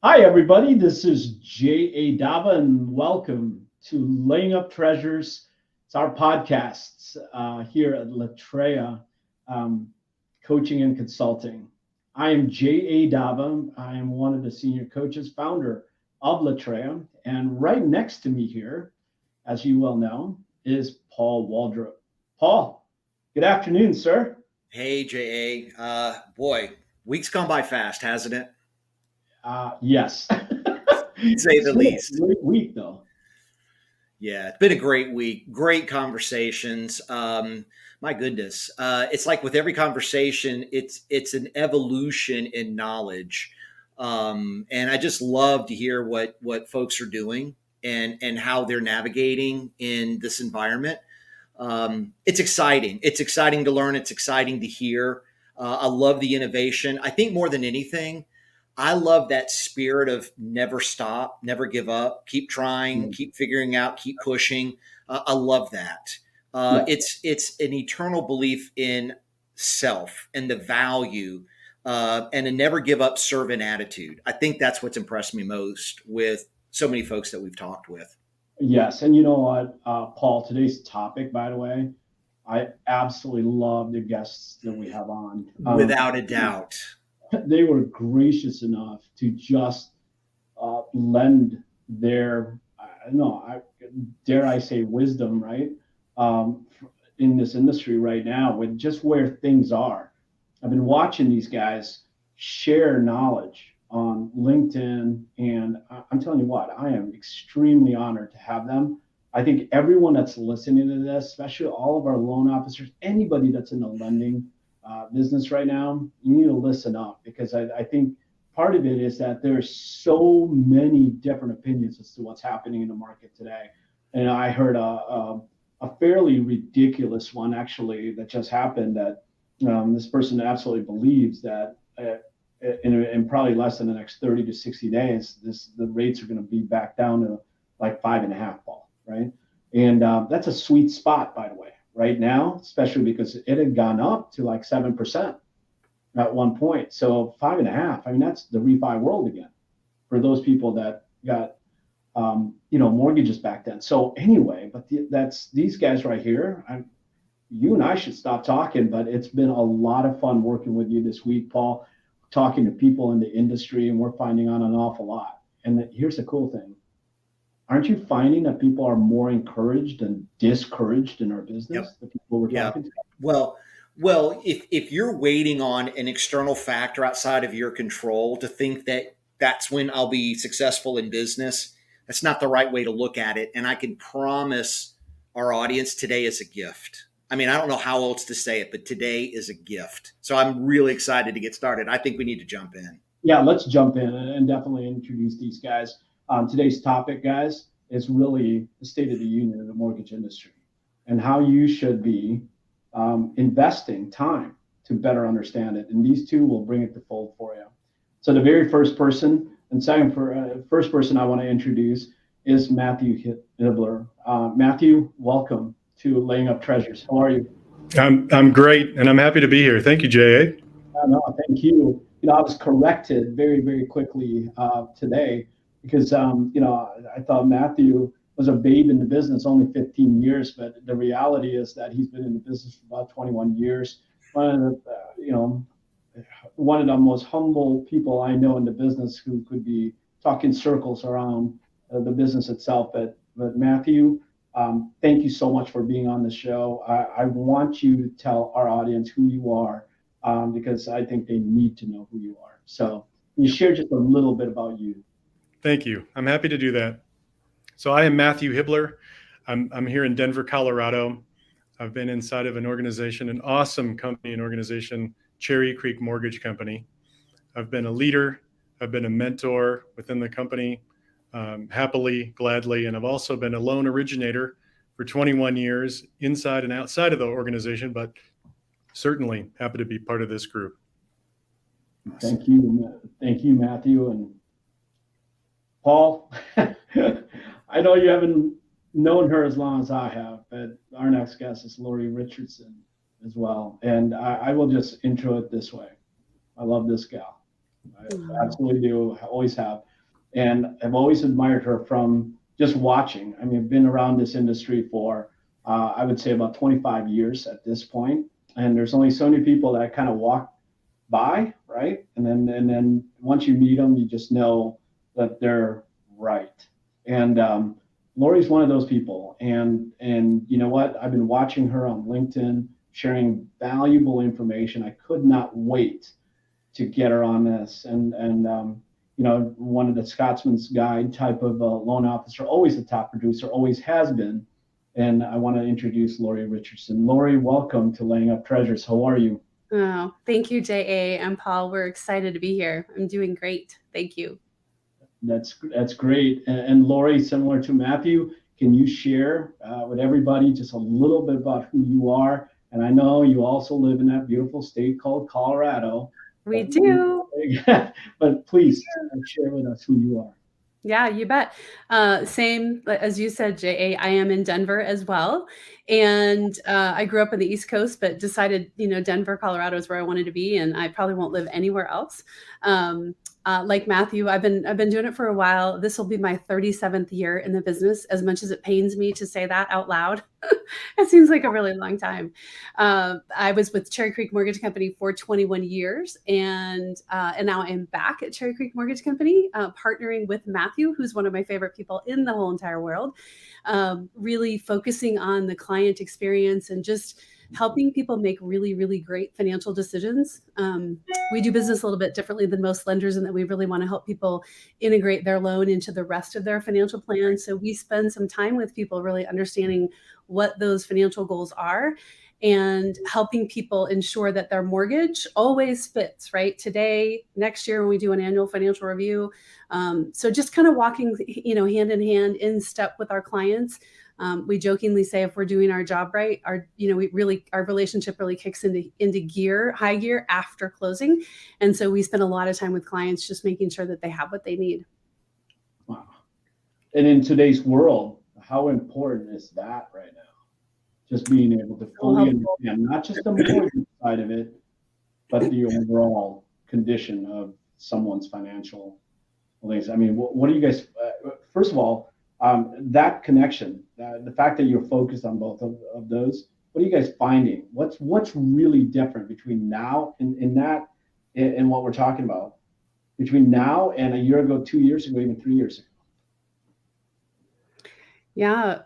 Hi, everybody. This is J.A. Dava, and welcome to Laying Up Treasures. It's our podcasts here at Latreia um, Coaching and Consulting. I am J.A. Dava. I am one of the senior coaches, founder of Latreia. And right next to me here, as you well know, is Paul Waldrop. Paul, good afternoon, sir. Hey, JA. Boy, week's gone by fast, hasn't it? Yes. Say It's the been a least. great week, though. Yeah, it's been a great week. Great conversations. My goodness, it's like with every conversation, it's an evolution in knowledge, and I just love to hear what folks are doing and how they're navigating in this environment. It's exciting. It's exciting to learn. It's exciting to hear. I love the innovation. I think more than anything, I love that spirit of never stop, never give up, keep trying, Mm. keep figuring out, keep pushing. I love that. Yeah. It's an eternal belief in self and the value, and a never give up servant attitude. I think that's what's impressed me most with so many folks that we've talked with. Yes, and you know what, Paul, today's topic, by the way, I absolutely love the guests that we have on. Without a doubt. They were gracious enough to just lend their, I don't know, dare I say, wisdom, right? Um, in this industry right now, with just where things are. I've been watching these guys share knowledge on LinkedIn, and I'm telling you what, I am extremely honored to have them. I think everyone that's listening to this, especially all of our loan officers, anybody that's in the lending business right now, you need to listen up because I think part of it is that there's so many different opinions as to what's happening in the market today. And I heard a fairly ridiculous one actually that just happened that this person absolutely believes that in probably less than the next 30 to 60 days, the rates are going to be back down to like 5.5 ball, right? And that's a sweet spot, by the way, right now, especially because it had gone up to like 7% at one point. So 5.5, I mean, that's the refi world again for those people that got mortgages back then. So anyway, but that's these guys right here. You and I should stop talking, but it's been a lot of fun working with you this week, Paul, talking to people in the industry, and we're finding out an awful lot. And here's the cool thing. Aren't you finding that people are more encouraged than discouraged in our business, Yep. the people we're Yeah. talking to? Well, well, if you're waiting on an external factor outside of your control to think that that's when I'll be successful in business, that's not the right way to look at it. And I can promise our audience today is a gift. I mean, I don't know how else to say it, but today is a gift. So I'm really excited to get started. I think we need to jump in. Yeah, let's jump in and definitely introduce these guys. Today's topic, guys, is really the state of the union of the mortgage industry and how you should be investing time to better understand it. And these two will bring it to fold for you. So the very first person and first person I want to introduce is Matthew Hibler. Matthew, welcome to Laying Up Treasures. How are you? I'm great, and I'm happy to be here. Thank you, JA. No, thank you. I was corrected very, very quickly today because, I thought Matthew was a babe in the business, only 15 years, but the reality is that he's been in the business for about 21 years. One of the, one of the most humble people I know in the business who could be talking circles around the business itself. But Matthew, thank you so much for being on the show. I want you to tell our audience who you are because I think they need to know who you are. So can you share just a little bit about you? Thank you. I'm happy to do that. So I am Matthew Hibler. I'm here in Denver, Colorado. I've been inside of an organization, an awesome company and organization, Cherry Creek Mortgage Company. I've been a leader. I've been a mentor within the company, happily, gladly, and I've also been a loan originator for 21 years inside and outside of the organization, but certainly happy to be part of this group. Thank you, Matthew. And Paul, I know you haven't known her as long as I have, but our next guest is Lori Richardson as well. And I will just intro it this way. I love this gal. I absolutely do. I always have. And I've always admired her from just watching. I mean, I've been around this industry for, I would say, about 25 years at this point. And there's only so many people that kind of walk by, right? And then once you meet them, you just know that they're right. And Lori's one of those people. And you know what? I've been watching her on LinkedIn, sharing valuable information. I could not wait to get her on this. And you know, one of the Scotsman's Guide type of loan officer, always a top producer, always has been. And I want to introduce Lori Richardson. Lori, welcome to Laying Up Treasures. How are you? Oh, thank you, JA and Paul. We're excited to be here. I'm doing great. Thank you. That's great. And Lori, similar to Matthew, can you share with everybody just a little bit about who you are? And I know you also live in that beautiful state called Colorado. We do. But please share with us who you are. Yeah, you bet. Same as you said, JA, I am in Denver as well. And I grew up on the East Coast, but decided, Denver, Colorado is where I wanted to be. And I probably won't live anywhere else. Like Matthew, I've been doing it for a while. This will be my 37th year in the business, as much as it pains me to say that out loud. It seems like a really long time. I was with Cherry Creek Mortgage Company for 21 years, and now I'm back at Cherry Creek Mortgage Company, partnering with Matthew, who's one of my favorite people in the whole entire world, really focusing on the client experience and just helping people make really, really great financial decisions. We do business a little bit differently than most lenders in that we really want to help people integrate their loan into the rest of their financial plan. So we spend some time with people really understanding what those financial goals are and helping people ensure that their mortgage always fits, right? Today, next year when we do an annual financial review. So just kind of walking, hand in hand, in step with our clients. We jokingly say if we're doing our job right, our relationship really kicks into high gear after closing. And so we spend a lot of time with clients just making sure that they have what they need. Wow. And in today's world, how important is that right now? Just being able to fully understand not just the mortgage side of it, but the overall condition of someone's financial things. I mean, what do you guys, first of all, that connection, the fact that you're focused on both of those, what are you guys finding? What's really different between now and what we're talking about, between now and a year ago, 2 years ago, even 3 years ago? Yeah,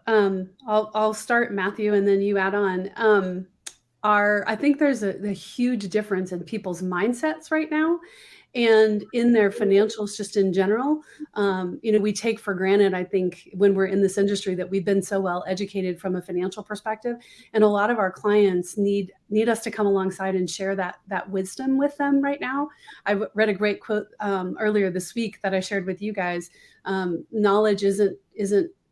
I'll start, Matthew, and then you add on. I think there's a huge difference in people's mindsets right now and in their financials just in general. We take for granted, I think, when we're in this industry that we've been so well educated from a financial perspective. And a lot of our clients need us to come alongside and share that wisdom with them right now. I read a great quote earlier this week that I shared with you guys. Knowledge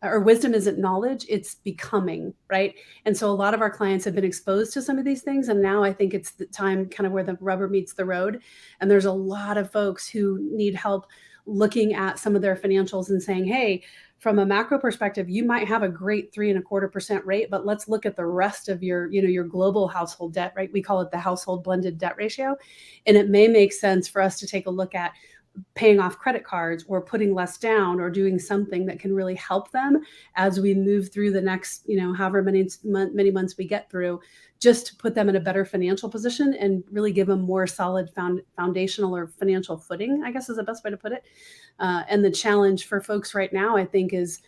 or wisdom isn't knowledge, it's becoming, right? And so a lot of our clients have been exposed to some of these things. And now I think it's the time kind of where the rubber meets the road. And there's a lot of folks who need help looking at some of their financials and saying, hey, from a macro perspective, you might have a great 3.25% rate, but let's look at the rest of your global household debt, right? We call it the household blended debt ratio. And it may make sense for us to take a look at paying off credit cards or putting less down or doing something that can really help them as we move through the next, however many months we get through, just to put them in a better financial position and really give them more solid foundational or financial footing, I guess is the best way to put it. And the challenge for folks right now, I think, is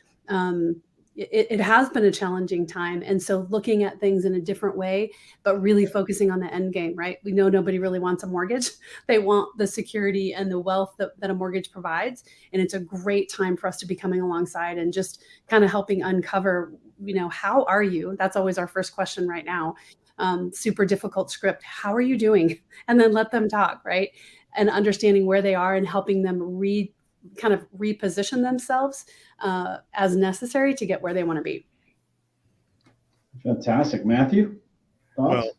it has been a challenging time. And so looking at things in a different way, but really focusing on the end game, right? We know nobody really wants a mortgage. They want the security and the wealth that a mortgage provides. And it's a great time for us to be coming alongside and just kind of helping uncover, how are you? That's always our first question right now. Super difficult script. How are you doing? And then let them talk, right? And understanding where they are and helping them kind of reposition themselves as necessary to get where they want to be. Fantastic. Matthew, thoughts? Well,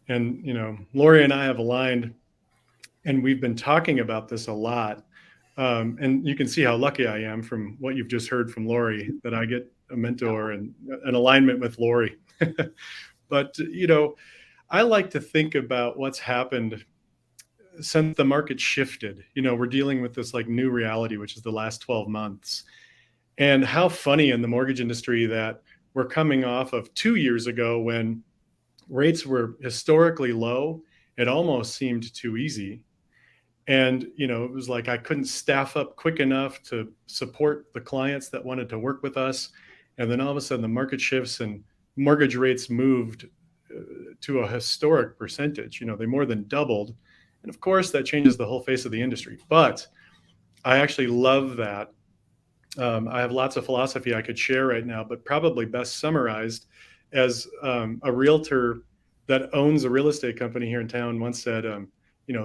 and Lori and I have aligned, and we've been talking about this a lot. And you can see how lucky I am from what you've just heard from Lori, that I get a mentor and an alignment with Lori. But, I like to think about what's happened since the market shifted, we're dealing with this like new reality, which is the last 12 months. And how funny in the mortgage industry that we're coming off of 2 years ago when rates were historically low. It almost seemed too easy. And, it was like I couldn't staff up quick enough to support the clients that wanted to work with us. And then all of a sudden the market shifts and mortgage rates moved to a historic percentage. They more than doubled. And of course, that changes the whole face of the industry. But I actually love that. I have lots of philosophy I could share right now, but probably best summarized as a realtor that owns a real estate company here in town once said,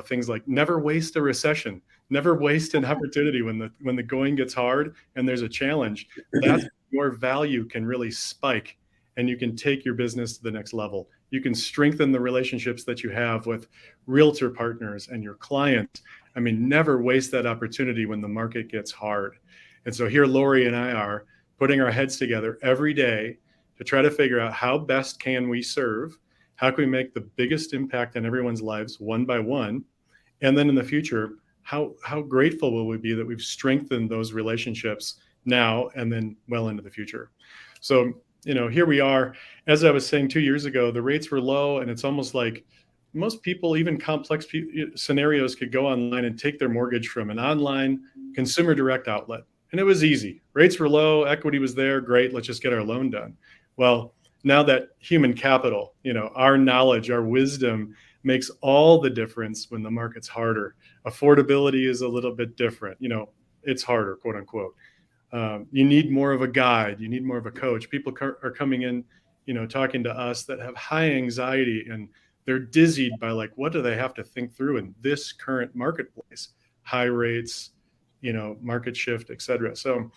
things like never waste a recession, never waste an opportunity when the going gets hard and there's a challenge. That's your value can really spike and you can take your business to the next level. You can strengthen the relationships that you have with realtor partners and your clients. I mean, never waste that opportunity when the market gets hard. And so here Lori and I are putting our heads together every day to try to figure out how best can we serve, how can we make the biggest impact on everyone's lives one by one, and then in the future, how grateful will we be that we've strengthened those relationships now and then well into the future. So, here we are. As I was saying 2 years ago, the rates were low, and it's almost like most people, even complex scenarios, could go online and take their mortgage from an online consumer direct outlet. And it was easy. Rates were low, equity was there, great, let's just get our loan done. Well, now that human capital, our knowledge, our wisdom makes all the difference when the market's harder. Affordability is a little bit different. It's harder, quote unquote. You need more of a guide. You need more of a coach. People are coming in, talking to us that have high anxiety and they're dizzied by like, what do they have to think through in this current marketplace? High rates, market shift, et cetera. So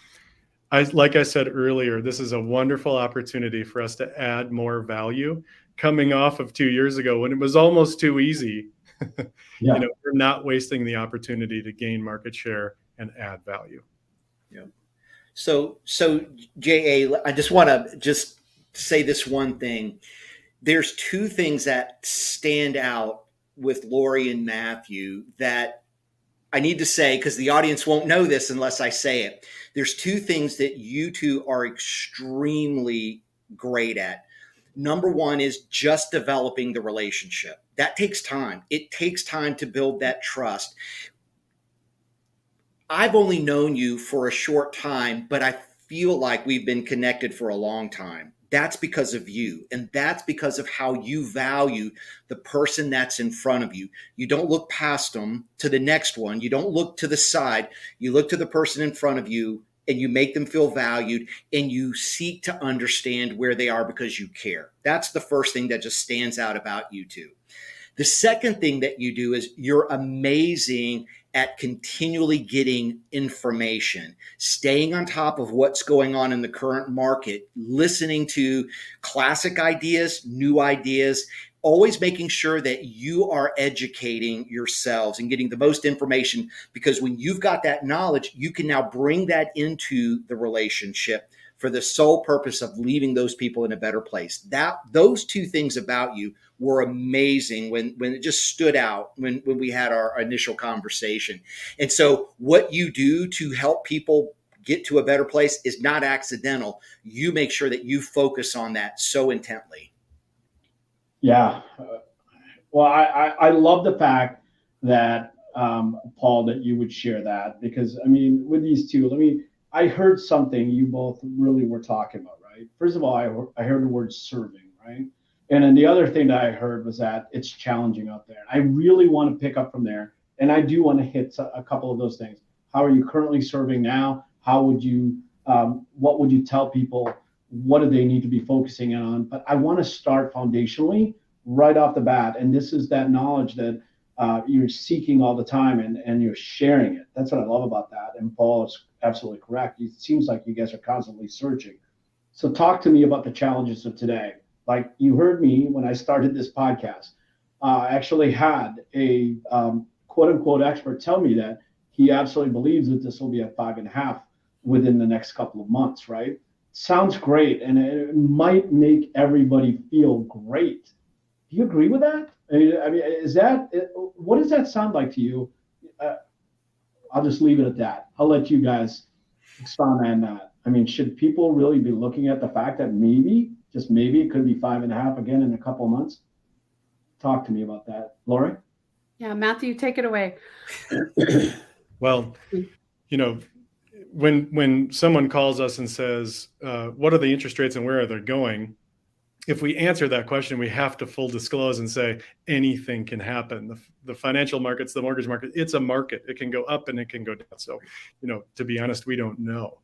like I said earlier, this is a wonderful opportunity for us to add more value coming off of 2 years ago when it was almost too easy. Yeah. We're not wasting the opportunity to gain market share and add value. Yeah. So JA, I just want to just say this one thing. There's two things that stand out with Lori and Matthew that I need to say, because the audience won't know this unless I say it. There's two things that you two are extremely great at. Number one is just developing the relationship. That takes time. It takes time to build that trust. I've only known you for a short time, but I feel like we've been connected for a long time. That's because of you. And that's because of how you value the person that's in front of you. You don't look past them to the next one. You don't look to the side. You look to the person in front of you and you make them feel valued and you seek to understand where they are because you care. That's the first thing that just stands out about you two. The second thing that you do is you're amazing at continually getting information, staying on top of what's going on in the current market, listening to classic ideas, new ideas, always making sure that you are educating yourselves and getting the most information, because when you've got that knowledge, you can now bring that into the relationship for the sole purpose of leaving those people in a better place. Those two things about you were amazing when it just stood out when we had our initial conversation. And so what you do to help people get to a better place is not accidental. You make sure that you focus on that so intently. Yeah. Well, I love the fact that, Paul, that you would share that, because I mean, with these two, I heard something you both really were talking about, right? First of all, I heard the word serving, right? And then the other thing that I heard was that it's challenging out there. I really want to pick up from there. And I do want to hit a couple of those things. How are you currently serving now? How would you, what would you tell people? What do they need to be focusing on? But I want to start foundationally right off the bat. And this is that knowledge that you're seeking all the time and you're sharing it. That's what I love about that. And Paul is absolutely correct. It seems like you guys are constantly searching. So talk to me about the challenges of today. Like you heard me when I started this podcast, I actually had a quote unquote expert tell me that he absolutely believes that this will be at 5.5 within the next couple of months, right? Sounds great. And it might make everybody feel great. Do you agree with that? I mean, what does that sound like to you? I'll just leave it at that. I'll let you guys expound on that. I mean, should people really be looking at the fact that maybe, just maybe, it could be 5.5 again in a couple of months? Talk to me about that, Lori. Yeah, Matthew, take it away. Well, when someone calls us and says, what are the interest rates and where are they going? If we answer that question, we have to full disclose and say anything can happen. The financial markets, the mortgage market, it's a market. It can go up and it can go down. So, to be honest, we don't know.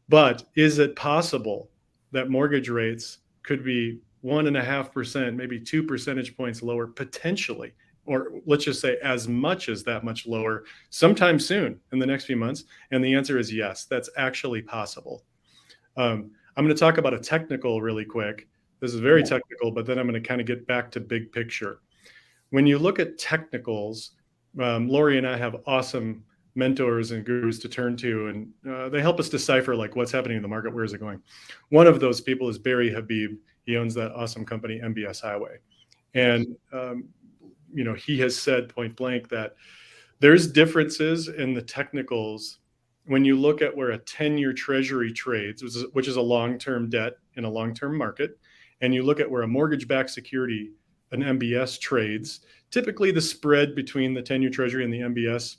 But is it possible that mortgage rates could be 1.5%, maybe 2 percentage points lower potentially? Or let's just say as much as that much lower sometime soon in the next few months? And the answer is yes, that's actually possible. I'm going to talk about a technical really quick. This is very technical, but then I'm going to kind of get back to big picture. When you look at technicals, Lori and I have awesome mentors and gurus to turn to, and they help us decipher like what's happening in the market, where is it going. One of those people is Barry Habib. He owns that awesome company, MBS Highway. And, he has said point blank that there's differences in the technicals when you look at where a 10-year treasury trades, which is a long-term debt in a long-term market, and you look at where a mortgage-backed security, an MBS, trades. Typically the spread between the 10-year treasury and the MBS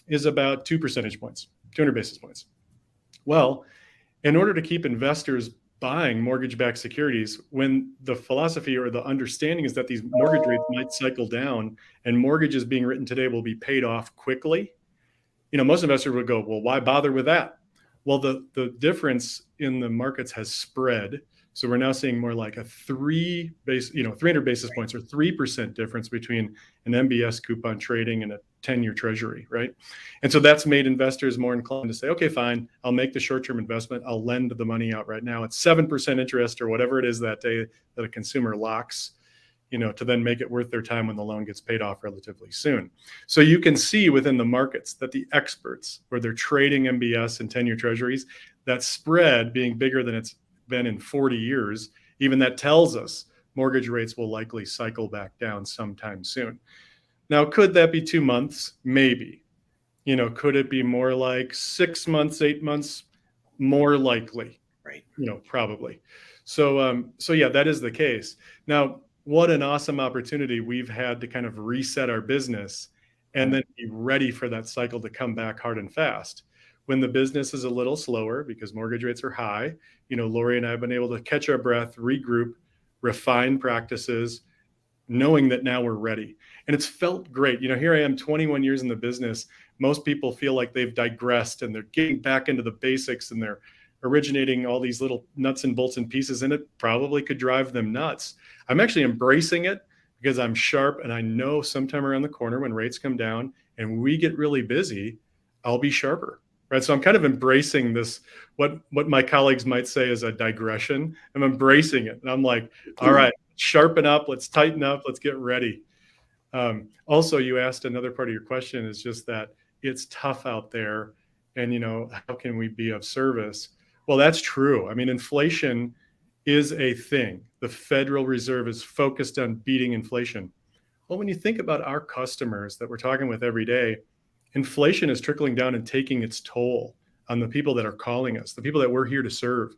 is about 2 percentage points, 200 basis points. Well, in order to keep investors buying mortgage-backed securities, when the philosophy or the understanding is that these mortgage rates might cycle down and mortgages being written today will be paid off quickly, most investors would go, well, why bother with that? Well, the difference in the markets has spread. So we're now seeing more like a 300 basis points or 3% difference between an MBS coupon trading and a 10-year treasury, right? And so that's made investors more inclined to say, okay, fine, I'll make the short-term investment. I'll lend the money out right now. It's 7% interest or whatever it is that day that a consumer locks, to then make it worth their time when the loan gets paid off relatively soon. So you can see within the markets that the experts, where they're trading MBS and 10-year treasuries, that spread being bigger than it's been in 40 years, even that tells us mortgage rates will likely cycle back down sometime soon. Now, could that be 2 months? Maybe. Could it be more like 6 months, 8 months? More likely. Right. Probably. So yeah, that is the case. Now, what an awesome opportunity we've had to kind of reset our business and then be ready for that cycle to come back hard and fast. When the business is a little slower because mortgage rates are high, Lori and I have been able to catch our breath, regroup, refine practices, knowing that now we're ready. And it's felt great. Here I am 21 years in the business. Most people feel like they've digressed and they're getting back into the basics and they're originating all these little nuts and bolts and pieces, and it probably could drive them nuts. I'm actually embracing it because I'm sharp and I know sometime around the corner when rates come down and we get really busy, I'll be sharper. Right. So I'm kind of embracing this, what my colleagues might say is a digression. I'm embracing it. And I'm like, all right, sharpen up, let's tighten up, let's get ready. Also, you asked another part of your question is just that it's tough out there. And, how can we be of service? Well, that's true. I mean, inflation is a thing. The Federal Reserve is focused on beating inflation. Well, when you think about our customers that we're talking with every day, inflation is trickling down and taking its toll on the people that are calling us, the people that we're here to serve.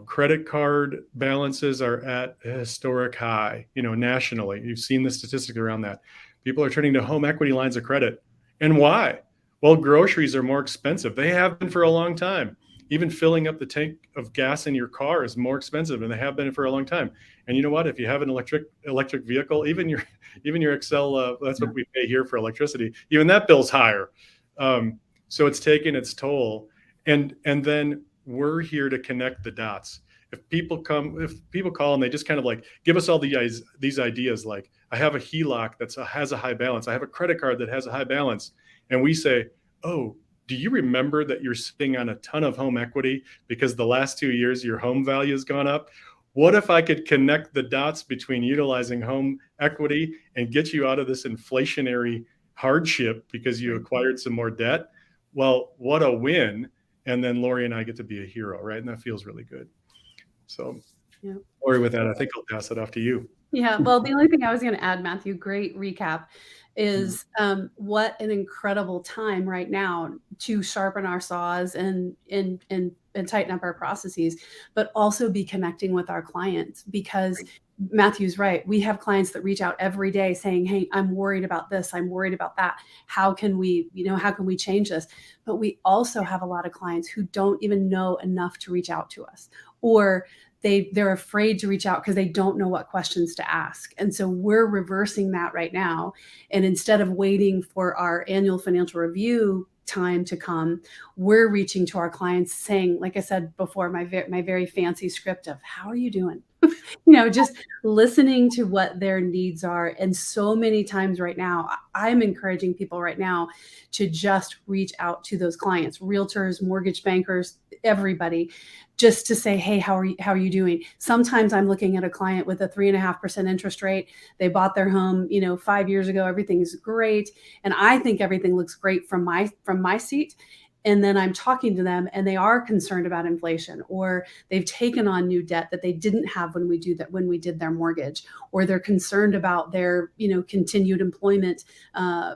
Credit card balances are at a historic high, nationally. You've seen the statistics around that. People are turning to home equity lines of credit. And why? Well, groceries are more expensive. They have been for a long time. Even filling up the tank of gas in your car is more expensive than they have been for a long time. And you know what? If you have an electric vehicle, even your Excel, that's what we pay here for electricity. Even that bill's higher. So it's taken its toll. And then we're here to connect the dots. If people call and they just kind of like give us all these ideas, like I have a HELOC that has a high balance. I have a credit card that has a high balance. And we say, oh, do you remember that you're sitting on a ton of home equity because the last 2 years your home value has gone up? What if I could connect the dots between utilizing home equity and get you out of this inflationary hardship because you acquired some more debt? Well, what a win. And then Lori and I get to be a hero, right? And that feels really good. So, yeah. Lori, with that, I think I'll pass it off to you. Yeah. Well, the only thing I was going to add, Matthew, great recap, is what an incredible time right now to sharpen our saws and tighten up our processes, but also be connecting with our clients, because Matthew's right. We have clients that reach out every day saying, "Hey, I'm worried about this. I'm worried about that. How can we change this?" But we also have a lot of clients who don't even know enough to reach out to us, or they're afraid to reach out because they don't know what questions to ask. And so we're reversing that right now. And instead of waiting for our annual financial review time to come, we're reaching to our clients saying, like I said before, my very fancy script of "How are you doing?" Just listening to what their needs are. And so many times right now, I'm encouraging people right now to just reach out to those clients, realtors, mortgage bankers, everybody, just to say, "Hey, how are you doing?" Sometimes I'm looking at a client with a 3.5% interest rate. They bought their home, 5 years ago. Everything is great. And I think everything looks great from my seat. And then I'm talking to them and they are concerned about inflation, or they've taken on new debt that they didn't have when we did their mortgage, or they're concerned about their, continued employment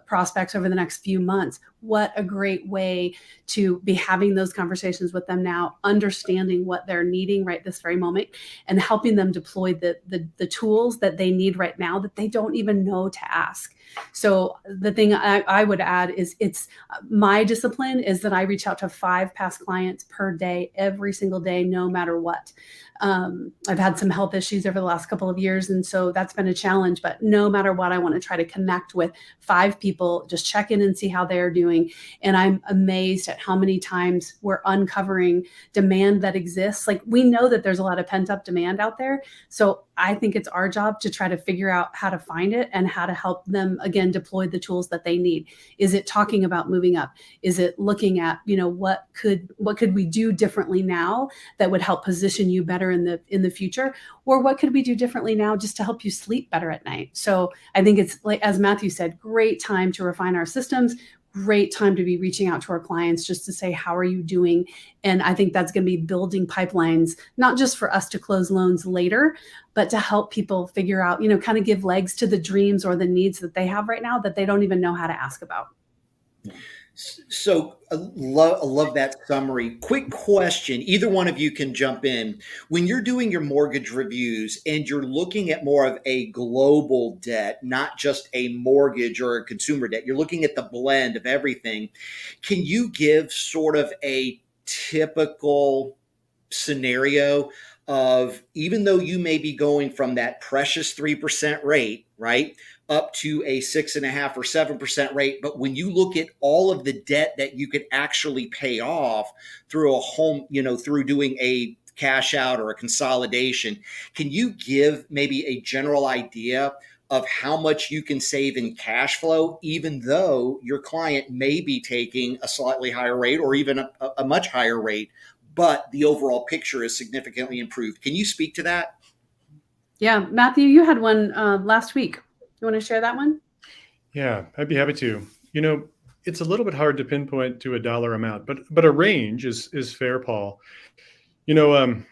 prospects over the next few months. What a great way to be having those conversations with them now, understanding what they're needing right this very moment, and helping them deploy the tools that they need right now that they don't even know to ask. So the thing I would add is, it's my discipline is that I reach out to 5 past clients per day, every single day, no matter what. I've had some health issues over the last couple of years, and so that's been a challenge. But no matter what, I want to try to connect with 5 people, just check in and see how they're doing. And I'm amazed at how many times we're uncovering demand that exists. Like, we know that there's a lot of pent up demand out there. So I think it's our job to try to figure out how to find it and how to help them, again, deploy the tools that they need. Is it talking about moving up? Is it looking at, what could we do differently now that would help position you better in the future? Or what could we do differently now just to help you sleep better at night? So I think it's, like, as Matthew said, great time to refine our systems, great time to be reaching out to our clients just to say, "How are you doing?" And I think that's going to be building pipelines, not just for us to close loans later, but to help people figure out, kind of give legs to the dreams or the needs that they have right now that they don't even know how to ask about. So I love that summary. Quick question. Either one of you can jump in. When you're doing your mortgage reviews and you're looking at more of a global debt, not just a mortgage or a consumer debt, you're looking at the blend of everything. Can you give sort of a typical scenario of, even though you may be going from that precious 3% rate, right, up to a 6.5 or 7% rate, but when you look at all of the debt that you could actually pay off through a home, through doing a cash out or a consolidation, can you give maybe a general idea of how much you can save in cash flow, even though your client may be taking a slightly higher rate or even a much higher rate, but the overall picture is significantly improved? Can you speak to that? Yeah, Matthew, you had one last week. You want to share that one? Yeah, I'd be happy to. It's a little bit hard to pinpoint to a dollar amount, but a range is fair, Paul. This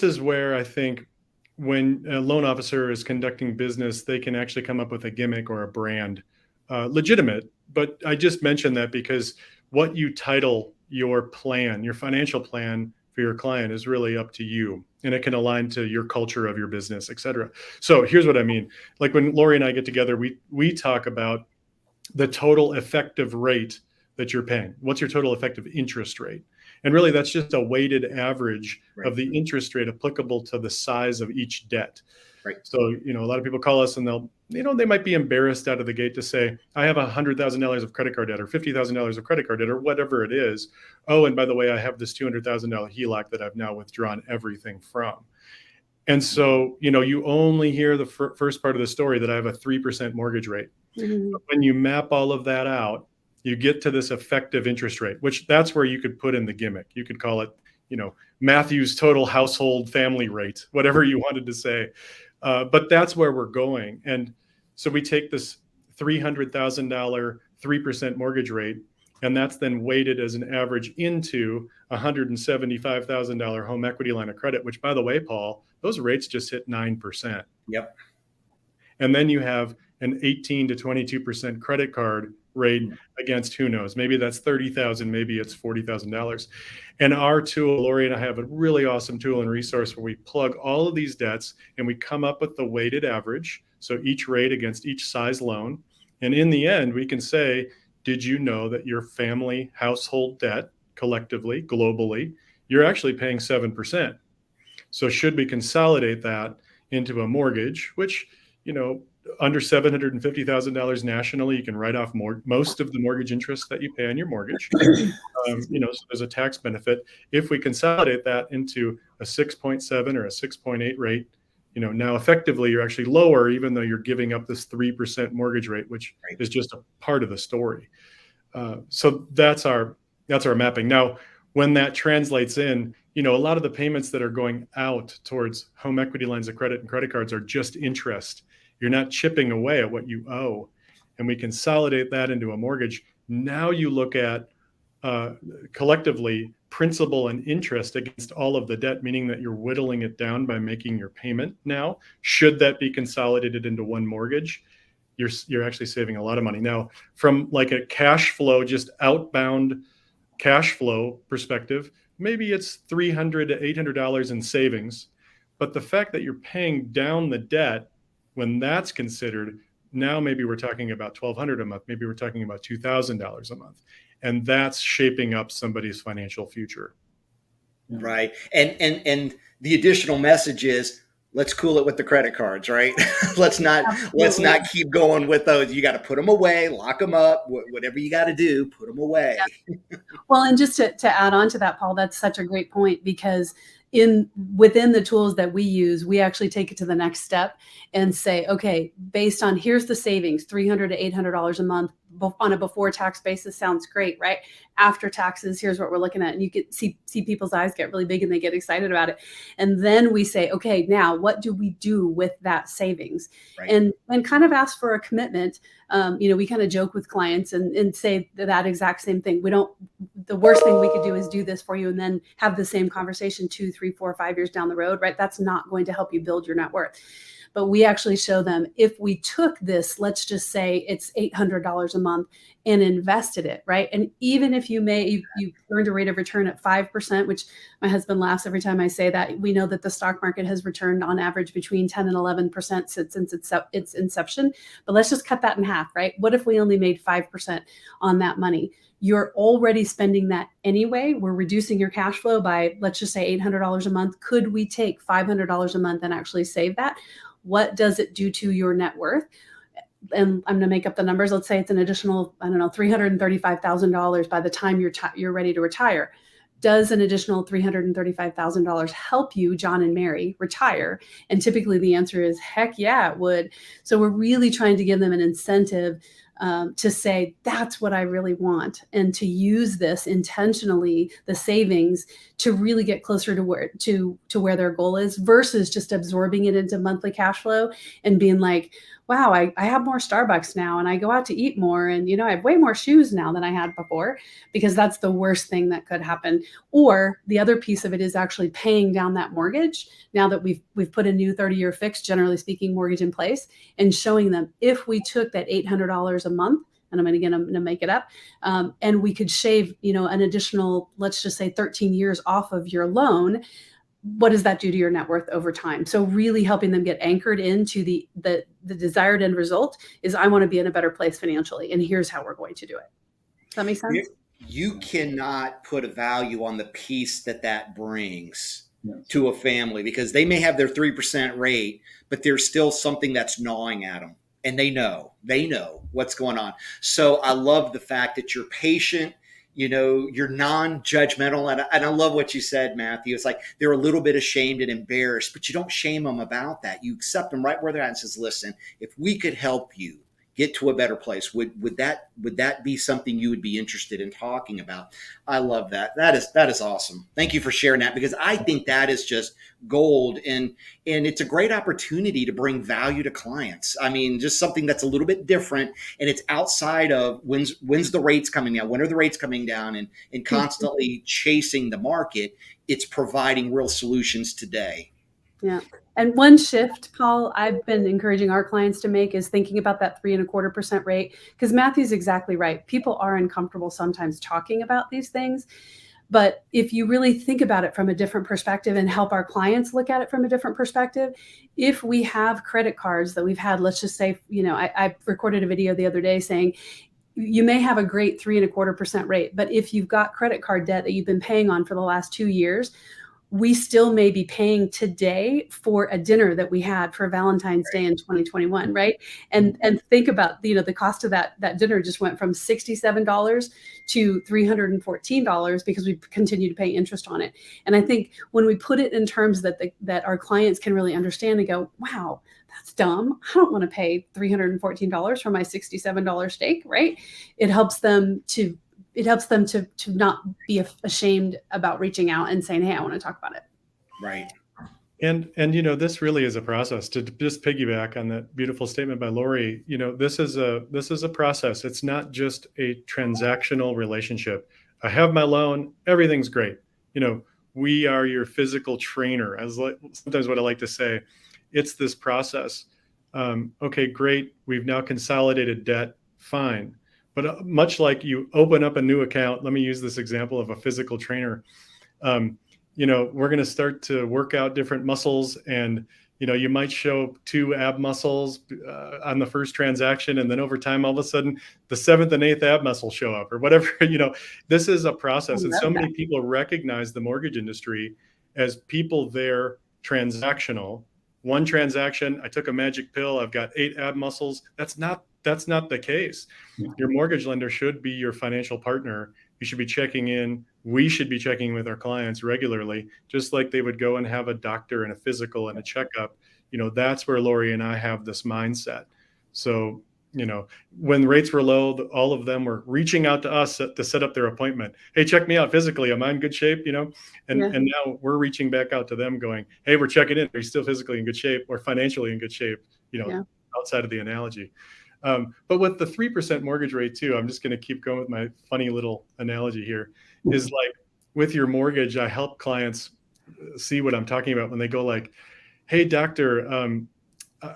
is where I think when a loan officer is conducting business, they can actually come up with a gimmick or a brand, legitimate. But I just mentioned that because what you title your plan, your financial plan for your client, is really up to you, and it can align to your culture of your business, et cetera. So here's what I mean. Like, when Lori and I get together, we talk about the total effective rate that you're paying. What's your total effective interest rate? And really, that's just a weighted average of the interest rate applicable to the size of each debt. Right. So, a lot of people call us and they might be embarrassed out of the gate to say, "I have $100,000 of credit card debt or $50,000 of credit card debt," or whatever it is. "Oh, and by the way, I have this $200,000 HELOC that I've now withdrawn everything from." And so, you only hear the first part of the story, that I have a 3% mortgage rate. Mm-hmm. But when you map all of that out, you get to this effective interest rate, which that's where you could put in the gimmick. You could call it, Matthew's total household family rate, whatever you wanted to say. But that's where we're going. And so we take this $300,000 3% mortgage rate, And that's then weighted as an average into a $175,000 home equity line of credit, which, by the way, Paul, those rates just hit 9%. Yep. And then you have an 18 to 22% credit card rate against, who knows, maybe that's 30,000, maybe it's $40,000. And our tool, Lori and I have a really awesome tool and resource where we plug all of these debts and we come up with the weighted average. So each rate against each size loan. And in the end, we can say, did you know that your family household debt collectively, globally, you're actually paying 7%. So should we consolidate that into a mortgage, which, you know, under $750,000 nationally, you can write off most of the mortgage interest that you pay on your mortgage. You know, so there's a tax benefit. If we consolidate that into a 6.7 or a 6.8 rate, you know, now effectively you're actually lower, even though you're giving up this 3% mortgage rate, which is just a part of the story. So that's our mapping. Now, when that translates in, you know, a lot of the payments that are going out towards home equity lines of credit and credit cards are just interest. You're not chipping away at what you owe. And we consolidate that into a mortgage. Now you look at collectively principal and interest against all of the debt, meaning that you're whittling it down by making your payment now. Should that be consolidated into one mortgage, you're actually saving a lot of money. Now, from like a cash flow, just outbound cash flow perspective, maybe it's $300 to $800 in savings. But the fact that you're paying down the debt, when that's considered, now maybe we're talking about $1,200 a month, maybe we're talking about $2,000 a month. And that's shaping up somebody's financial future. Right. And the additional message is, let's cool it with the credit cards, right? let's not keep going with those. You got to put them away, lock them up, whatever you got to do, put them away. Yeah. Well, and just to add on to that, Paul, that's such a great point, because within the tools that we use, we actually take it to the next step and say, okay, based on, here's the savings, $300 to $800 a month on a before tax basis. Sounds great, right? After taxes, here's what we're looking at. And you can see people's eyes get really big and they get excited about it. And then we say, okay, now what do we do with that savings? Right. And kind of ask for a commitment. You know, we kind of joke with clients and say that exact same thing. The worst thing we could do is do this for you and then have the same conversation 2, 3, 4, 5 years down the road, right? That's not going to help you build your net worth. But we actually show them, if we took this, let's just say it's $800 a month, and invested it, right? And even if you earned a rate of return at 5%, which my husband laughs every time I say that, we know that the stock market has returned on average between 10 and 11% since its inception. But let's just cut that in half, right? What if we only made 5% on that money? You're already spending that anyway. We're reducing your cash flow by, let's just say, $800 a month. Could we take $500 a month and actually save that? What does it do to your net worth? And I'm going to make up the numbers. Let's say it's an additional, I don't know, $335,000 by the time you're ready to retire. Does an additional $335,000 help you, John and Mary, retire? And typically the answer is, heck yeah, it would. So we're really trying to give them an incentive to say, that's what I really want, and to use this intentionally, the savings, to really get closer to where their goal is, versus just absorbing it into monthly cash flow and being like, wow, I have more Starbucks now, and I go out to eat more, and I have way more shoes now than I had before, because that's the worst thing that could happen. Or the other piece of it is actually paying down that mortgage now that we've put a new 30-year fixed, generally speaking, mortgage in place, and showing them, if we took that $800 a month, and I'm going to make it up, and we could shave, an additional, let's just say 13 years off of your loan, what does that do to your net worth over time? So really helping them get anchored into the desired end result is, I want to be in a better place financially, and here's how we're going to do it. Does that make sense? You cannot put a value on the piece that brings to a family, because they may have their 3% rate, but there's still something that's gnawing at them, and they know what's going on. So I love the fact that you're patient. You're non-judgmental. And I love what you said, Matthew. It's like they're a little bit ashamed and embarrassed, but you don't shame them about that. You accept them right where they're at and says, listen, if we could help you, get to a better place. Would that be something you would be interested in talking about? I love that. That is awesome. Thank you for sharing that, because I think that is just gold, and it's a great opportunity to bring value to clients. I mean, just something that's a little bit different, and it's outside of when's the rates coming down, when are the rates coming down, and constantly chasing the market. It's providing real solutions today. Yeah. And one shift, Paul, I've been encouraging our clients to make is thinking about that 3.25% rate, because Matthew's exactly right. People are uncomfortable sometimes talking about these things. But if you really think about it from a different perspective and help our clients look at it from a different perspective, if we have credit cards that we've had, let's just say, I recorded a video the other day saying, you may have a great 3.25% rate, but if you've got credit card debt that you've been paying on for the last 2 years, we still may be paying today for a dinner that we had for Valentine's Day in 2021, right? And think about, the cost of that dinner just went from $67 to $314 because we continue to pay interest on it. And I think when we put it in terms that our clients can really understand and go, wow, that's dumb. I don't want to pay $314 for my $67 steak, right? It helps them to not be ashamed about reaching out and saying, hey, I want to talk about it. Right. And this really is a process. To just piggyback on that beautiful statement by Lori, this is a process. It's not just a transactional relationship. I have my loan, everything's great. We are your physical trainer, as sometimes what I like to say. It's this process. Okay, great. We've now consolidated debt. Fine. But much like you open up a new account, let me use this example of a physical trainer. We're going to start to work out different muscles, and you might show 2 ab muscles on the first transaction, and then over time, all of a sudden, the 7th and 8th ab muscle show up, or whatever. This is a process, and so many people recognize the mortgage industry as people there transactional. One transaction, I took a magic pill, I've got 8 ab muscles. That's not the case. Your mortgage lender should be your financial partner. You should be checking in. We should be checking with our clients regularly, just like they would go and have a doctor and a physical and a checkup. That's where Lori and I have this mindset. So, when rates were low, all of them were reaching out to us to set up their appointment. Hey, check me out physically. Am I in good shape? And now we're reaching back out to them going, hey, we're checking in. Are you still physically in good shape or financially in good shape? Outside of the analogy. But with the 3% mortgage rate too, I'm just going to keep going with my funny little analogy here, is like with your mortgage, I help clients see what I'm talking about when they go like, hey, doctor,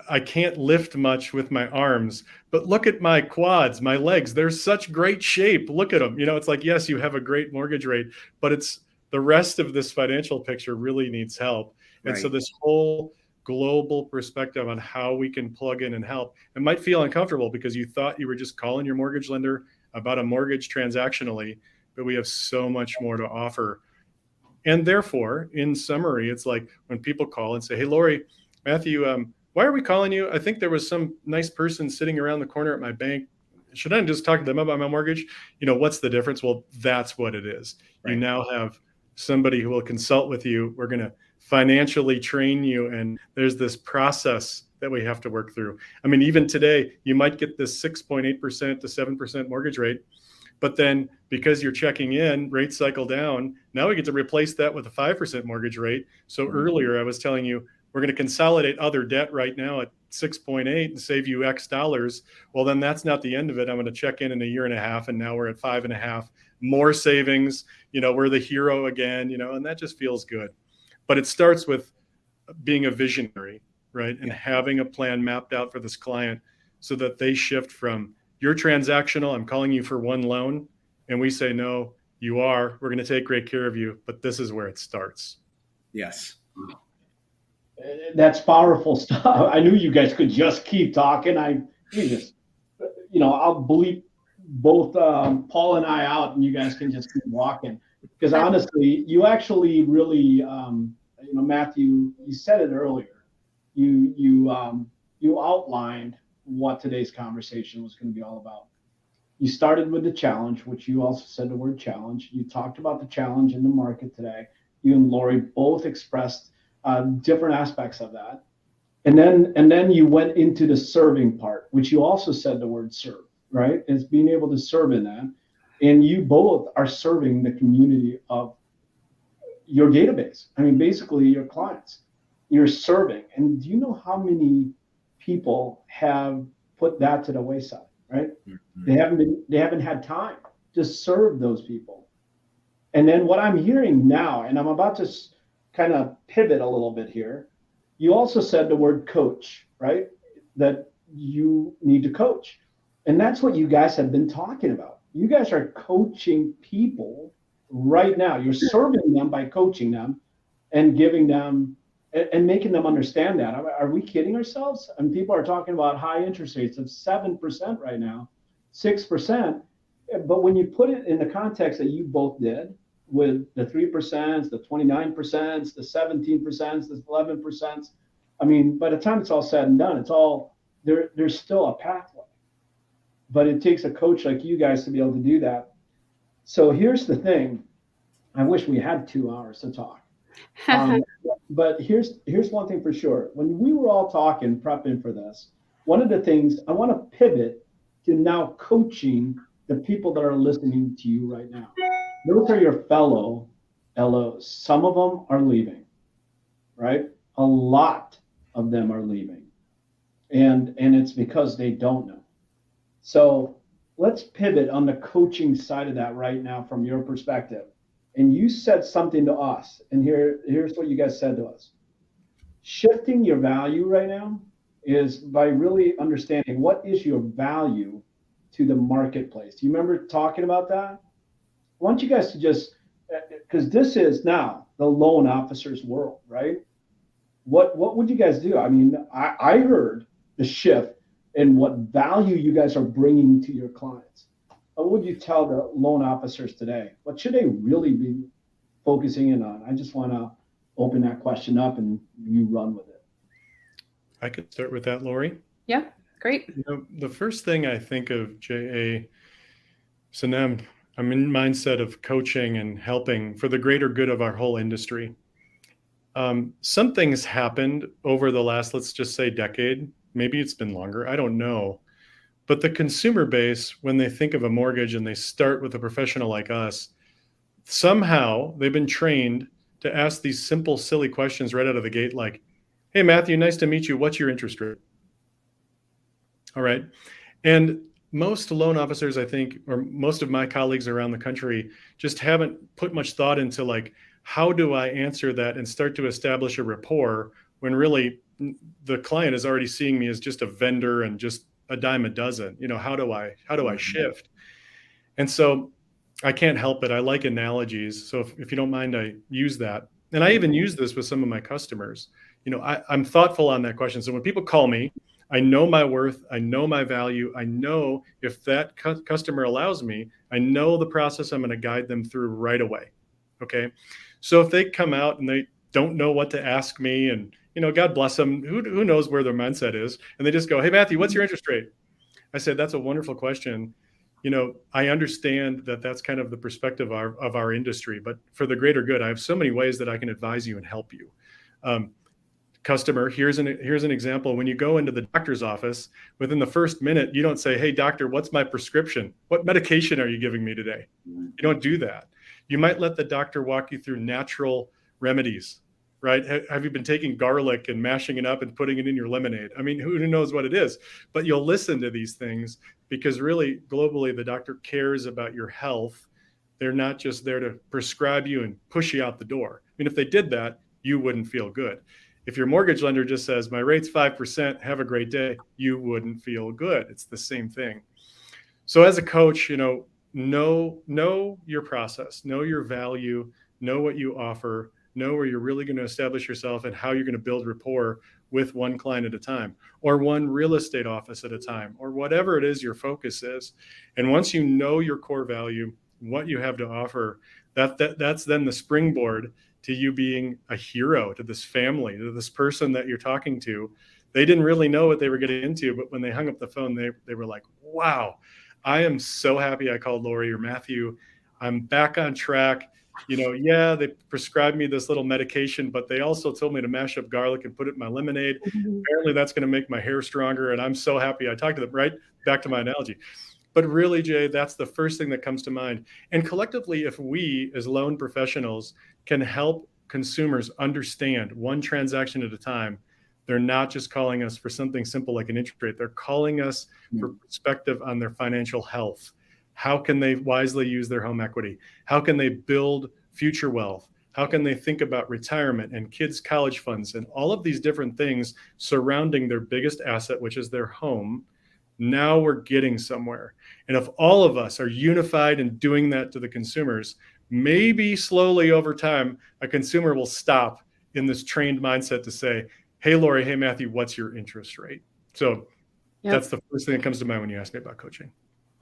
I can't lift much with my arms, but look at my quads, my legs, they're such great shape. Look at them. It's like, yes, you have a great mortgage rate, but it's the rest of this financial picture really needs help. Right. And so this whole global perspective on how we can plug in and help. It might feel uncomfortable because you thought you were just calling your mortgage lender about a mortgage transactionally, but we have so much more to offer. And therefore, in summary, it's like when people call and say, hey, Lori, Matthew, why are we calling you? I think there was some nice person sitting around the corner at my bank. Should I just talk to them about my mortgage? What's the difference? Well, that's what it is. Right. You now have somebody who will consult with you. We're going to financially train you. And there's this process that we have to work through. I mean, even today, you might get this 6.8% to 7% mortgage rate, but then because you're checking in, rates cycle down. Now we get to replace that with a 5% mortgage rate. So earlier I was telling you, we're going to consolidate other debt right now at 6.8 and save you X dollars. Well, then that's not the end of it. I'm going to check in a year and a half, and now we're at 5.5, more savings. We're the hero again, and that just feels good. But it starts with being a visionary, right? And having a plan mapped out for this client so that they shift from you're transactional, I'm calling you for one loan. And we say, no, you are, we're going to take great care of you, but this is where it starts. Yes. That's powerful stuff. I knew you guys could just keep talking. I'll bleep both Paul and I out, and you guys can just keep walking. Because honestly, you actually really, Matthew, you said it earlier. You outlined what today's conversation was going to be all about. You started with the challenge, which you also said the word challenge. You talked about the challenge in the market today. You and Lori both expressed different aspects of that. And then you went into the serving part, which you also said the word serve, right? It's being able to serve in that. And you both are serving the community of your database. I mean, basically your clients. You're serving. And do you know how many people have put that to the wayside, right? Mm-hmm. They haven't had time to serve those people. And then what I'm hearing now, and I'm about to kind of pivot a little bit here, you also said the word coach, right? That you need to coach. And that's what you guys have been talking about. You guys are coaching people right now. You're serving them by coaching them and giving them and making them understand that. Are we kidding ourselves? And people are talking about high interest rates of 7% right now, 6%. But when you put it in the context that you both did with the 3%, the 29%, the 17%, the 11%, I mean, by the time it's all said and done, it's all there's still a pathway. But it takes a coach like you guys to be able to do that. So here's the thing. I wish we had 2 hours to talk. But here's one thing for sure. When we were all talking, prepping for this, one of the things I want to pivot to now coaching the people that are listening to you right now. Those are your fellow LOs. Some of them are leaving, right? A lot of them are leaving. And it's because they don't know. So let's pivot on the coaching side of that right now from your perspective. And you said something to us, and here's what you guys said to us. Shifting your value right now is by really understanding what is your value to the marketplace. Do you remember talking about that? I want you guys to just, because this is now the loan officer's world, right? What would you guys do? I mean, I heard the shift in what value you guys are bringing to your clients. What would you tell the loan officers today? What should they really be focusing in on? I just want to open that question up and you run with it. I could start with that, Lori. Yeah, great. You know, the first thing I think of, JA, so now I'm in mindset of coaching and helping for the greater good of our whole industry. Some things happened over the last, let's just say, decade. Maybe it's been longer. I don't know. But the consumer base, when they think of a mortgage and they start with a professional like us, somehow they've been trained to ask these simple, silly questions right out of the gate, like, hey, Matthew, nice to meet you. What's your interest rate? All right. And most loan officers, I think, or most of my colleagues around the country just haven't put much thought into, like, how do I answer that and start to establish a rapport when really the client is already seeing me as just a vendor and just a dime a dozen. You know, how do I shift? And so I can't help it. I like analogies. So if you don't mind, I use that. And I even use this with some of my customers. You know, I'm thoughtful on that question. So when people call me, I know my worth, I know my value, I know if that customer allows me, I know the process I'm going to guide them through right away. Okay. So if they come out and they don't know what to ask me, and, you know, God bless them, who knows where their mindset is, and they just go, hey, Matthew, what's your interest rate? I said, that's a wonderful question. You know, I understand that that's kind of the perspective of our industry, but for the greater good, I have so many ways that I can advise you and help you. Customer, here's an example. When you go into the doctor's office, within the first minute, you don't say, hey, doctor, what's my prescription? What medication are you giving me today? You don't do that. You might let the doctor walk you through natural remedies, right? Have you been taking garlic and mashing it up and putting it in your lemonade? I mean, who knows what it is? But you'll listen to these things because really, globally, the doctor cares about your health. They're not just there to prescribe you and push you out the door. I mean, if they did that, you wouldn't feel good. If your mortgage lender just says, my rate's 5%, have a great day, you wouldn't feel good. It's the same thing. So as a coach, you know your process, know your value, know what you offer, know where you're really going to establish yourself and how you're going to build rapport with one client at a time, or one real estate office at a time, or whatever it is your focus is. And once you know your core value, what you have to offer, that's then the springboard to you being a hero to this family, to this person that you're talking to. They didn't really know what they were getting into, but when they hung up the phone, they were like, wow, I am so happy I called Lori or Matthew. I'm back on track. Yeah, they prescribed me this little medication, but they also told me to mash up garlic and put it in my lemonade. Apparently that's going to make my hair stronger. And I'm so happy I talked to them, right? Back to my analogy. But really, Jay, that's the first thing that comes to mind. And collectively, if we as loan professionals can help consumers understand one transaction at a time, they're not just calling us for something simple like an interest rate. They're calling us for perspective on their financial health. How can they wisely use their home equity? How can they build future wealth? How can they think about retirement and kids' college funds and all of these different things surrounding their biggest asset, which is their home? Now we're getting somewhere. And if all of us are unified in doing that to the consumers, maybe slowly over time, a consumer will stop in this trained mindset to say, hey, Lori, hey, Matthew, what's your interest rate? So that's the first thing that comes to mind when you ask me about coaching.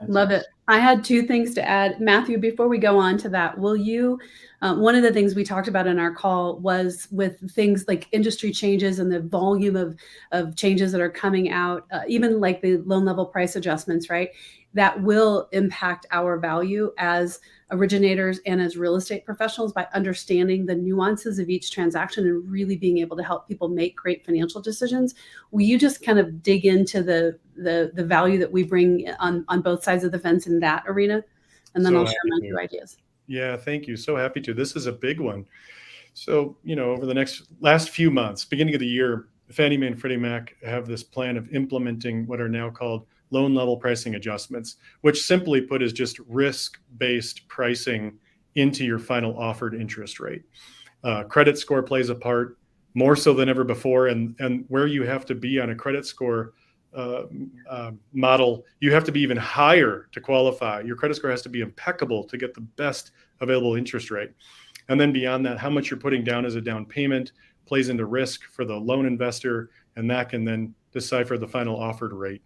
Love it. I had two things to add. Matthew, before we go on to that, will you, one of the things we talked about in our call was with things like industry changes and the volume of changes that are coming out, even like the loan level price adjustments, right? That will impact our value as originators and as real estate professionals by understanding the nuances of each transaction and really being able to help people make great financial decisions. Will you just kind of dig into the value that we bring on both sides of the fence in that arena? And then I'll share my few ideas. Yeah, thank you. So happy to. This is a big one. So, over the last few months, beginning of the year, Fannie Mae and Freddie Mac have this plan of implementing what are now called loan level pricing adjustments, which simply put is just risk-based pricing into your final offered interest rate. Credit score plays a part more so than ever before, and where you have to be on a credit score model, you have to be even higher to qualify. Your credit score has to be impeccable to get the best available interest rate. And then beyond that, how much you're putting down as a down payment plays into risk for the loan investor, and that can then decipher the final offered rate.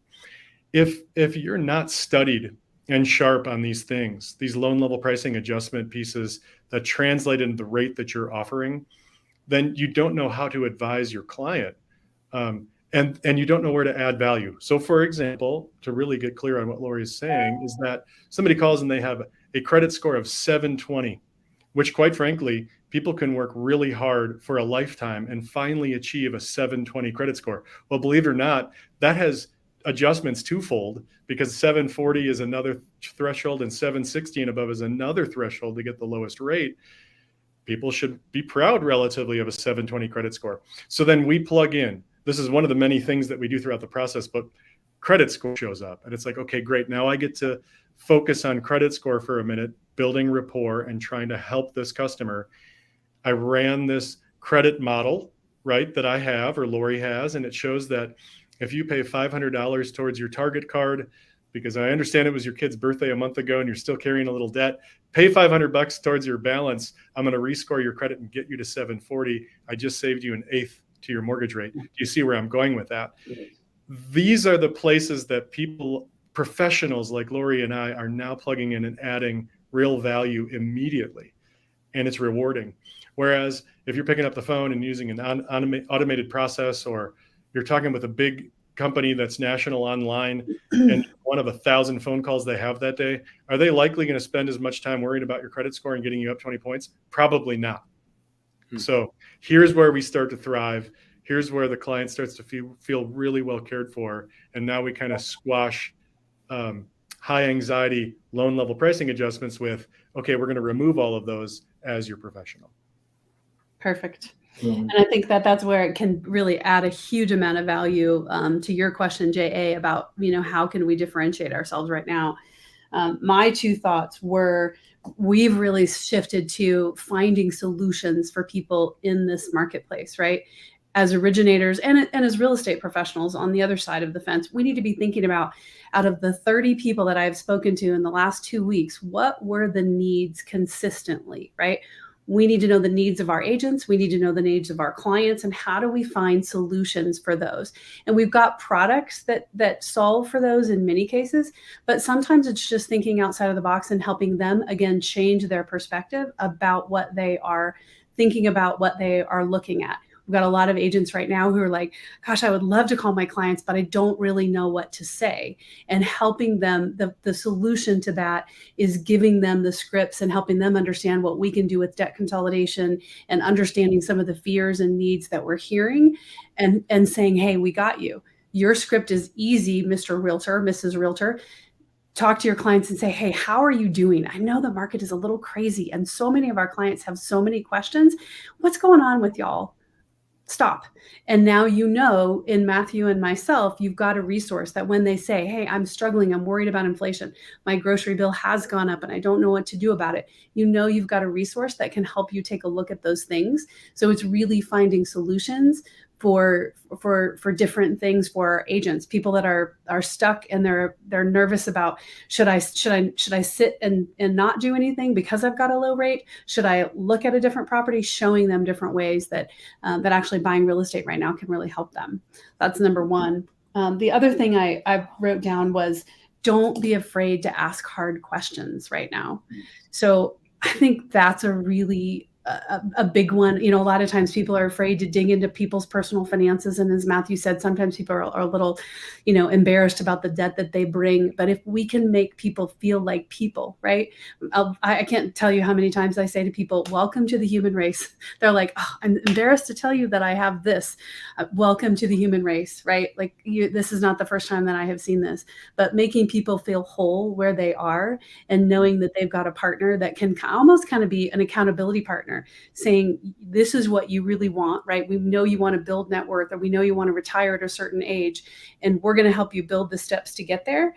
If you're not studied and sharp on these things, these loan level pricing adjustment pieces that translate into the rate that you're offering, then you don't know how to advise your client. And you don't know where to add value. So for example, to really get clear on what Lori is saying, is that somebody calls and they have a credit score of 720, which quite frankly, people can work really hard for a lifetime and finally achieve a 720 credit score. Well, believe it or not, that has adjustments twofold, because 740 is another threshold and 760 and above is another threshold to get the lowest rate. People should be proud relatively of a 720 credit score. So then we plug in. This is one of the many things that we do throughout the process, but credit score shows up and it's like, okay, great. Now I get to focus on credit score for a minute, building rapport and trying to help this customer. I ran this credit model, right, that I have or Lori has, and it shows that if you pay $500 towards your Target card, because I understand it was your kid's birthday a month ago and you're still carrying a little debt, pay $500 towards your balance. I'm going to rescore your credit and get you to 740. I just saved you an eighth to your mortgage rate. Do you see where I'm going with that? These are the places that people, professionals like Lori and I, are now plugging in and adding real value immediately. And it's rewarding. Whereas if you're picking up the phone and using an automated process, or you're talking with a big company that's national online and one of 1,000 phone calls they have that day, are they likely going to spend as much time worrying about your credit score and getting you up 20 points? Probably not. So here's where we start to thrive. Here's where the client starts to feel really well cared for. And now we kind of squash high anxiety loan level pricing adjustments with, okay, we're going to remove all of those as your professional. Perfect. And I think that's where it can really add a huge amount of value to your question, JA, about, how can we differentiate ourselves right now? My two thoughts were, we've really shifted to finding solutions for people in this marketplace, right? As originators and as real estate professionals on the other side of the fence, we need to be thinking about, out of the 30 people that I've spoken to in the last 2 weeks, what were the needs consistently, right? We need to know the needs of our agents. We need to know the needs of our clients, and how do we find solutions for those? And we've got products that solve for those in many cases, but sometimes it's just thinking outside of the box and helping them, again, change their perspective about what they are thinking about, what they are looking at. We've got a lot of agents right now who are like, gosh, I would love to call my clients, but I don't really know what to say. And helping them, the solution to that is giving them the scripts and helping them understand what we can do with debt consolidation and understanding some of the fears and needs that we're hearing, and saying, hey, we got you. Your script is easy, Mr. Realtor, Mrs. Realtor. Talk to your clients and say, hey, how are you doing? I know the market is a little crazy and so many of our clients have so many questions. What's going on with y'all? Stop. And now, in Matthew and myself, you've got a resource that when they say, hey, I'm struggling, I'm worried about inflation, my grocery bill has gone up and I don't know what to do about it. You've got a resource that can help you take a look at those things. So it's really finding solutions for different things for our agents, people that are stuck and they're nervous about, should I sit and not do anything because I've got a low rate? Should I look at a different property? Showing them different ways that actually buying real estate right now can really help them. That's number one. The other thing I wrote down was, don't be afraid to ask hard questions right now. So I think that's a really a big one. A lot of times people are afraid to dig into people's personal finances. And as Matthew said, sometimes people are a little, embarrassed about the debt that they bring. But if we can make people feel like people, right? I can't tell you how many times I say to people, welcome to the human race. They're like, oh, I'm embarrassed to tell you that I have this. Welcome to the human race, right? Like this is not the first time that I have seen this, but making people feel whole where they are and knowing that they've got a partner that can almost kind of be an accountability partner, saying, this is what you really want, right? We know you want to build net worth, or we know you want to retire at a certain age, and we're going to help you build the steps to get there.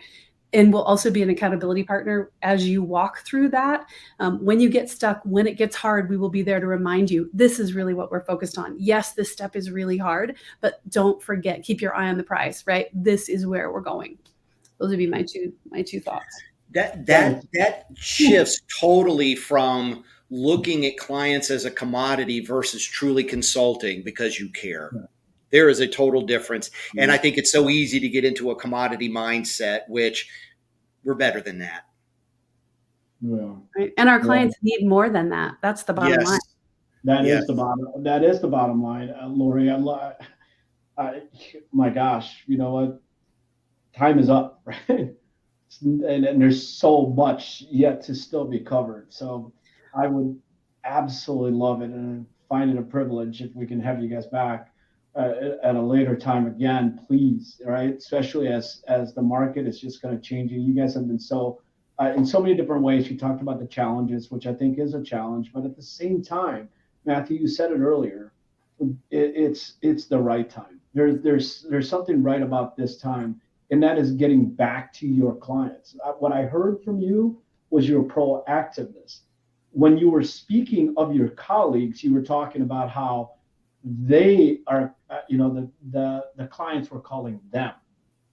And we'll also be an accountability partner as you walk through that. When you get stuck, when it gets hard, we will be there to remind you, this is really what we're focused on. Yes, this step is really hard, but don't forget, keep your eye on the prize, right? This is where we're going. Those would be my two thoughts. That shifts totally from looking at clients as a commodity versus truly consulting because you care. Yeah. There is a total difference. And I think it's so easy to get into a commodity mindset, which we're better than that. Yeah. Right. And our clients need more than that. That's the bottom line. That is the bottom line. Lori, my gosh, you know what? Time is up, right? And there's so much yet to still be covered. So I would absolutely love it and find it a privilege if we can have you guys back at a later time again, please, right? Especially as the market is just kind of changing. You guys have been so, in so many different ways. You talked about the challenges, which I think is a challenge, but at the same time, Matthew, you said it earlier, it's the right time. There's something right about this time. And that is getting back to your clients. What I heard from you was your proactiveness. When you were speaking of your colleagues, you were talking about how they are, the clients were calling them.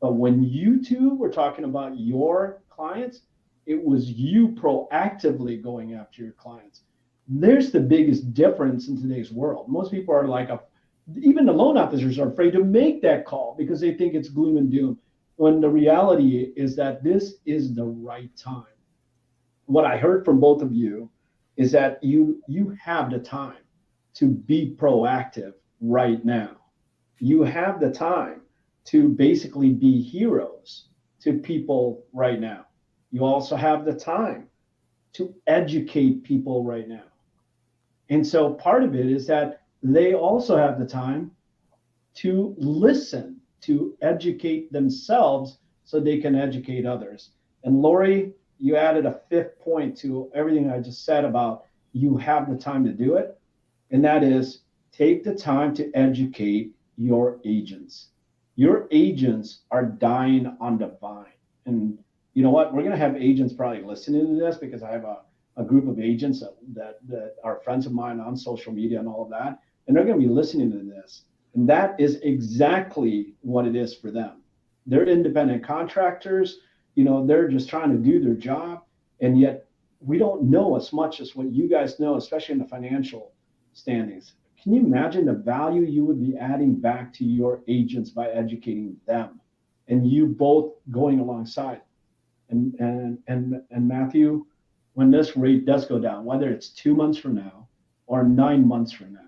But when you two were talking about your clients, it was you proactively going after your clients. There's the biggest difference in today's world. Most people are like, even the loan officers are afraid to make that call because they think it's gloom and doom. When the reality is that this is the right time. What I heard from both of you is that you have the time to be proactive right now. You have the time to basically be heroes to people right now. You also have the time to educate people right now. And so part of it is that they also have the time to listen, to educate themselves so they can educate others. And Lori, you added a fifth point to everything I just said about you have the time to do it. And that is, take the time to educate your agents. Your agents are dying on the vine. And you know what? We're going to have agents probably listening to this because I have a group of agents that are friends of mine on social media and all of that. And they're going to be listening to this. And that is exactly what it is for them. They're independent contractors. They're just trying to do their job. And yet we don't know as much as what you guys know, especially in the financial standings. Can you imagine the value you would be adding back to your agents by educating them and you both going alongside? And Matthew, when this rate does go down, whether it's 2 months from now or 9 months from now,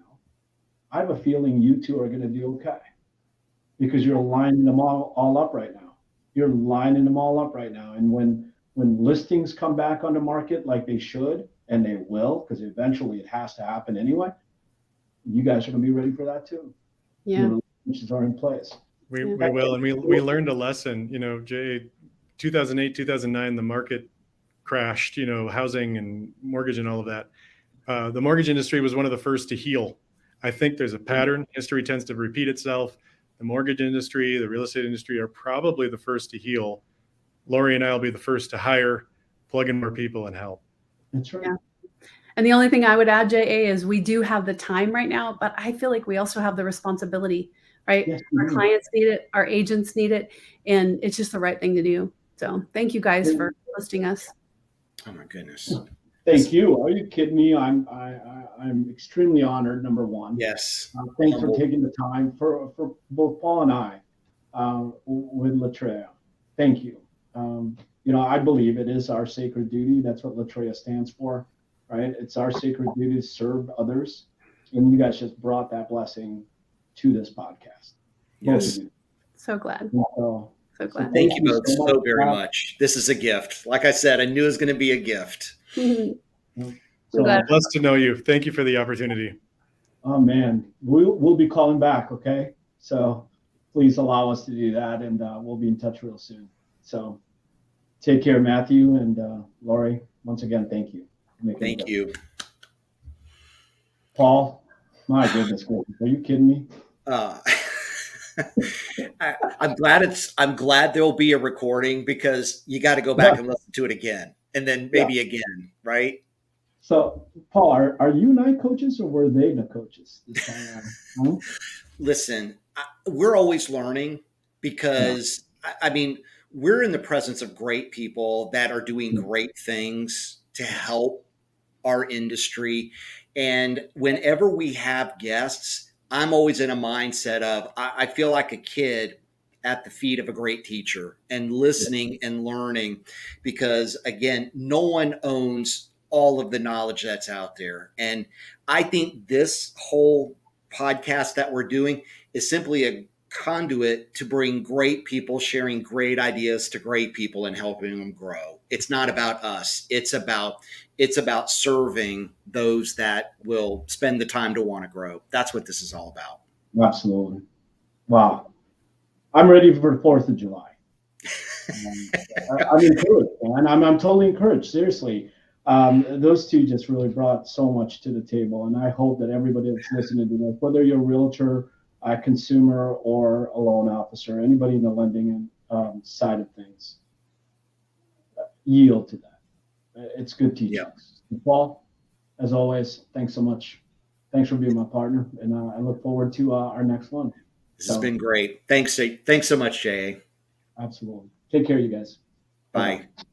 I have a feeling you two are going to do okay because you're lining them all up right now. You're lining them all up right now. And when listings come back on the market like they should, and they will, because eventually it has to happen anyway, you guys are going to be ready for that too. Yeah. Your relationships are in place. We will. And we learned a lesson, Jay, 2008, 2009, the market crashed, housing and mortgage and all of that. The mortgage industry was one of the first to heal. I think there's a pattern. History tends to repeat itself. The mortgage industry, the real estate industry are probably the first to heal. Lori and I will be the first to hire, plug in more people, and help. That's right. Yeah. And the only thing I would add, JA, is we do have the time right now, but I feel like we also have the responsibility, right? Yes, Our clients need it, our agents need it, and it's just the right thing to do. So thank you guys for hosting us. Oh my goodness. Thank you. Are you kidding me? I'm extremely honored. Number one. Yes. Thanks for taking the time for both Paul and I with Latreia. Thank you. I believe it is our sacred duty. That's what Latreia stands for, right? It's our sacred duty to serve others, and you guys just brought that blessing to this podcast. Yes. So glad. So glad. Thank you both so very much. This is a gift. Like I said, I knew it was going to be a gift. So, blessed to know you. Thank you for the opportunity. Oh man, we'll be calling back. Okay, so please allow us to do that, and we'll be in touch real soon. So take care, Matthew and Lori. Once again, thank you. Thank you, Paul. My goodness, are you kidding me? I'm glad there will be a recording because you got to go back and listen to it again, and then maybe again, right? So, Paul, are you and I coaches, or were they the coaches this time around? Listen, we're always learning because, I mean, we're in the presence of great people that are doing great things to help our industry. And whenever we have guests, I'm always in a mindset of, I feel like a kid at the feet of a great teacher and listening and learning because, again, no one owns all of the knowledge that's out there. And I think this whole podcast that we're doing is simply a conduit to bring great people sharing great ideas to great people and helping them grow. It's not about us. It's about serving those that will spend the time to want to grow. That's what this is all about. Absolutely. Wow. I'm ready for the 4th of July. I'm encouraged, man. I'm totally encouraged. Seriously. Those two just really brought so much to the table, and I hope that everybody that's listening to this, whether you're a realtor, a consumer, or a loan officer, anybody in the lending side of things, yield to that. It's good teaching. Yeah. Paul, as always, thanks so much. Thanks for being my partner, and I look forward to our next one. This has been great. Thanks so much, Jay. Absolutely. Take care, you guys. Bye. Bye.